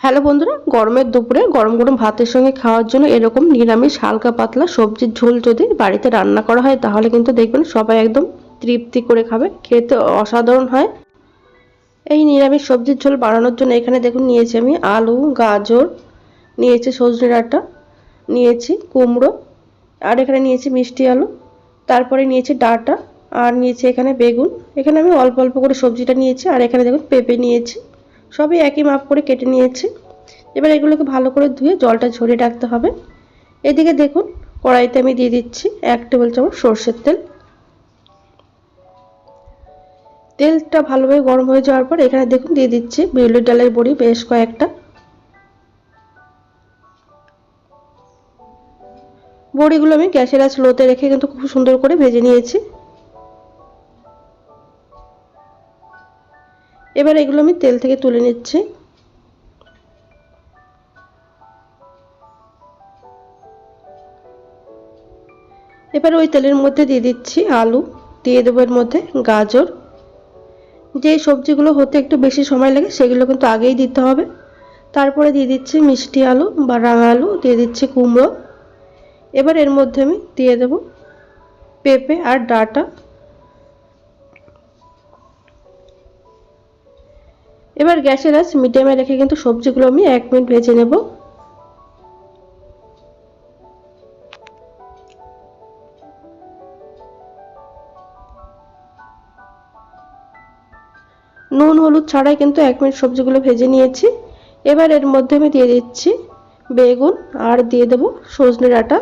Hello বন্ধুরা, গরমের দুপুরে গরম গরম ভাতের সঙ্গে খাওয়ার জন্য এরকম নিরামিষ হালকা পাতলা সবজির ঝোল যদি বাড়িতে রান্না করা হয় তাহলে কিন্তু দেখবেন সবাই একদম তৃপ্তি করে খাবে, খেতে অসাধারণ হয়। এই নিরামিষ সবজির ঝোল বানানোর জন্য এখানে দেখুন নিয়েছি আমি আলু, গাজর, নিয়েছি সজনে ডাঁটা, নিয়েছি কুমড়ো, আর এখানে নিয়েছি মিষ্টি আলু, তারপরে নিয়েছি ডাঁটা, আর নিয়েছি এখানে বেগুন। এখানে আমি অল্প অল্প করে সবজিটা নিয়েছি, আর এখানে দেখুন পেঁপে নিয়েছি। সবই একই মাপ করে কেটে নিয়েছি। এবার এগুলোকে ভালো করে ধুয়ে জলটা ঝরিয়ে রাখতে হবে। এদিকে দেখুন কড়াইতে আমি দিয়ে দিচ্ছি 1 টেবিল চামচ সরষের তেল। তেলটা ভালোভাবে গরম হয়ে যাওয়ার পর এখানে দেখুন দিয়ে দিচ্ছি বিউলির ডালের বড়ি বেশ কয়েকটা। বড়িগুলো আমি গ্যাসের আঁচ লোতে রেখে কিন্তু খুব সুন্দর করে ভেজে নিয়েছি। এবার এগুলো আমি তেল থেকে তুলে নিচ্ছি। এবার ওই তেলের মধ্যে দিয়ে দিচ্ছি আলু, দিয়ে দেবো এর মধ্যে গাজর। যে সবজিগুলো হতে একটু বেশি সময় লাগে সেগুলো কিন্তু আগেই দিতে হবে। তারপরে দিয়ে দিচ্ছি মিষ্টি আলু বা রাঙা আলু, দিয়ে দিচ্ছি কুমড়ো। এবার এর মধ্যে আমি দিয়ে দেব পেঁপে আর ডাঁটা। এবার গ্যাসের আঁচ মিডিয়ামে রেখে কিন্তু সবজিগুলো আমি 1 মিনিট ভেজে নেব। নুন হলুদ ছাড়াই কিন্তু 1 মিনিট সবজিগুলো ভেজে নিয়েছি। এবার এর মধ্যে আমি দিয়ে দিচ্ছি বেগুন আর দিয়ে দেব সজনে ডাঁটা।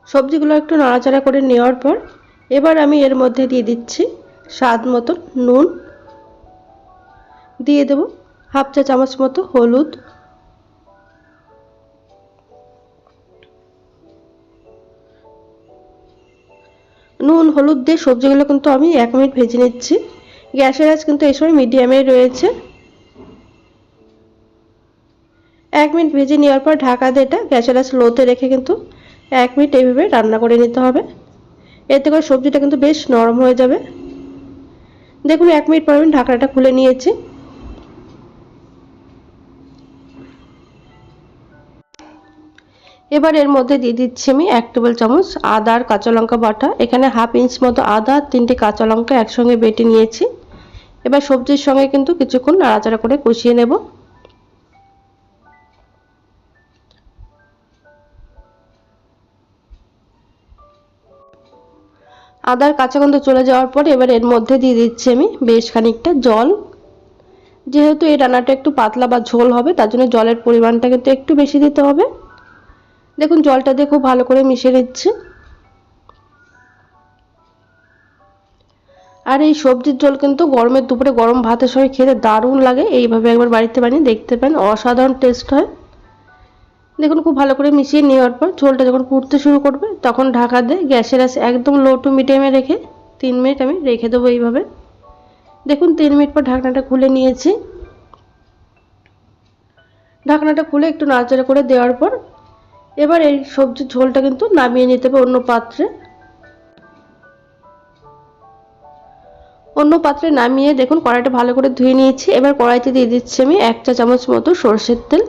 সবজিগুলো একটু নাড়াচাড়া করে নেওয়ার পর এবার আমি এর মধ্যে দিয়ে দিচ্ছি স্বাদ মতো নুন, দিয়ে দেব হাফ চা চামচ মতো হলুদ। নুন হলুদ দিয়ে সবজিগুলো কিন্তু আমি 1 মিনিট ভেজে নিচ্ছি। গ্যাসের আঁচ কিন্তু এই সময় মিডিয়ামে রয়েছে। 1 মিনিট ভেজে নেওয়ার পর ঢাকা দিয়ে এটা গ্যাসের আঁচ লোতে রেখে কিন্তু 1 মিনিট এইভাবে রান্না করে নিতে হবে। এতে করে সবজিটা কিন্তু বেশ নরম হয়ে যাবে। দেখুন 1 মিনিট পর আমি ঢাকনাটা খুলে নিয়েছি। এবার এর মধ্যে দিয়ে দিচ্ছি আমি 1 টেবিল চামচ আদা আর কাঁচা লঙ্কা বাটা। এখানে হাফ ইঞ্চ মতো আদা, 3টে কাঁচা লঙ্কা একসঙ্গে বেটে নিয়েছি। এবার সবজির সঙ্গে কিন্তু কিছুক্ষণ নাড়াচাড়া করে কষিয়ে নেব। আদার কাঁচা গন্ধ চলে যাওয়ার পর এবার এর মধ্যে দিয়ে দিচ্ছি আমি বেশ খানিকটা জল। যেহেতু এই রান্নাটা একটু পাতলা বা ঝোল হবে তার জন্য জলের পরিমাণটা কিন্তু একটু বেশি দিতে হবে। দেখুন জলটা দিয়ে খুব ভালো করে মিশিয়ে নিচ্ছি। আর এই সবজির ঝোল কিন্তু গরমের দুপুরে গরম ভাতের সঙ্গে খেতে দারুণ লাগে। এইভাবে একবার বাড়িতে বানিয়ে দেখতে পারেন, অসাধারণ টেস্ট হয়। দেখুন খুব ভালো করে মিশিয়ে নেওয়ার পর ঝোলটা যখন ফুটতে শুরু করবে তখন ঢাকা দিয়ে গ্যাসের আঁচ একদম লো টু মিডিয়ামে রেখে 3 মিনিট আমি রেখে দেবো এইভাবে। দেখুন 3 মিনিট পর ঢাকনাটা খুলে নিয়েছি। ঢাকনাটা খুলে একটু নাড়াচাড়া করে দেওয়ার পর এবার এই সবজির ঝোলটা কিন্তু নামিয়ে নিতে হবে অন্য পাত্রে। অন্য পাত্রে নামিয়ে দেখুন কড়াইটা ভালো করে ধুয়ে নিয়েছি। এবার কড়াইতে দিয়ে দিচ্ছি আমি 1 চা চামচ মতো সরষের তেল।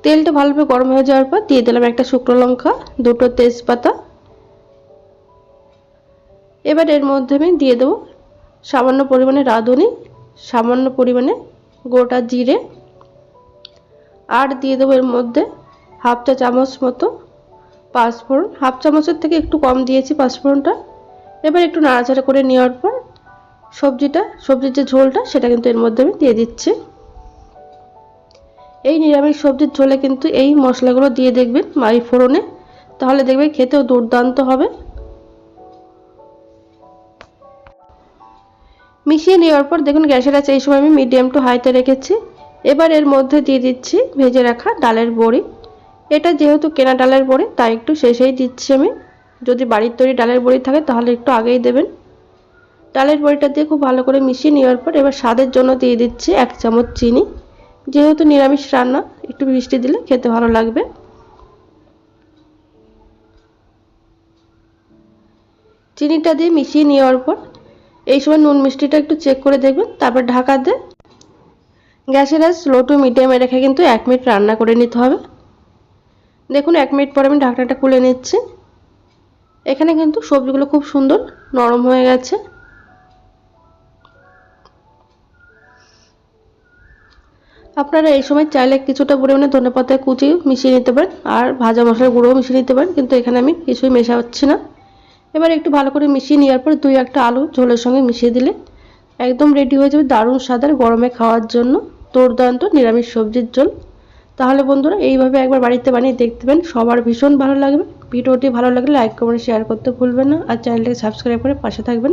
তেলটা ভালোভাবে গরম হয়ে যাওয়ার পর দিয়ে দিলাম একটা শুকনো লঙ্কা, 2টো তেজপাতা। এবার এর মধ্যে আমি দিয়ে দেবো সামান্য পরিমাণে রাঁধুনি, সামান্য পরিমাণে গোটা জিরে, আর দিয়ে দেবো এর মধ্যে হাফ চা চামচ মতো পাঁচফোড়ন। হাফ চামচের থেকে একটু কম দিয়েছি পাঁচফোড়নটা। এবার একটু নাড়াচাড়া করে নেওয়ার পর সবজির যে ঝোলটা সেটা কিন্তু এর মধ্যে আমি দিয়ে দিচ্ছি। এই নিরামিষ সবজির ঝোলে কিন্তু এই মশলাগুলো দিয়ে দেখবেন মাই ফোড়নে, তাহলে দেখবেন খেতেও দুর্দান্ত হবে। মিশিয়ে নেওয়ার পর দেখুন গ্যাসের আঁচ এই সময় আমি মিডিয়াম টু হাইতে রেখেছি। এবার এর মধ্যে দিয়ে দিচ্ছি ভেজে রাখা ডালের বড়ি। এটা যেহেতু কেনা ডালের বড়ি তাই একটু শেষেই দিচ্ছি আমি। যদি বাড়ির তৈরি ডালের বড়ি থাকে তাহলে একটু আগেই দেবেন। ডালের বড়িটা দিয়ে খুব ভালো করে মিশিয়ে নেওয়ার পর এবার স্বাদের জন্য দিয়ে দিচ্ছি 1 চামচ চিনি। যেহেতু নিরামিষ রান্না একটু মিষ্টি দিলে খেতে ভালো লাগবে। চিনিটা দিয়ে মিশিয়ে নেওয়ার পর এই সময় নুন মিষ্টিটা একটু চেক করে দেখবেন, তারপর ঢাকা দিয়ে গ্যাসের আঁচ স্লো টু মিডিয়ামে রেখে কিন্তু 1 মিনিট রান্না করে নিতে হবে। দেখুন 1 মিনিট পর আমি ঢাকনাটা খুলে নিচ্ছি। এখানে কিন্তু সবজিগুলো খুব সুন্দর নরম হয়ে গেছে। আপনারা এই সময় চাইলে কিছুটা পরিমাণে ধনেপাতা কুচি মিশিয়ে নিতে পারেন, আর ভাজা মশলার গুঁড়োও মিশিয়ে নিতে পারেন, কিন্তু এখানে আমি কিছুই মেশাচ্ছি না। এবার একটু ভালো করে মিশিয়ে নেওয়ার পর 2-1টা আলু ঝোলের সঙ্গে মিশিয়ে দিলে একদম রেডি হয়ে যাবে দারুণ স্বাদের গরমে খাওয়ার জন্য দুর্দান্ত নিরামিষ সবজির ঝোল। তাহলে বন্ধুরা এইভাবে একবার বাড়িতে বানিয়ে দেখতে পারেন, সবার ভীষণ ভালো লাগবে। ভিডিওটি ভালো লাগলে লাইক কমেন্ট শেয়ার করতে ভুলবেন না, আর চ্যানেলটাকে সাবস্ক্রাইব করে পাশে থাকবেন।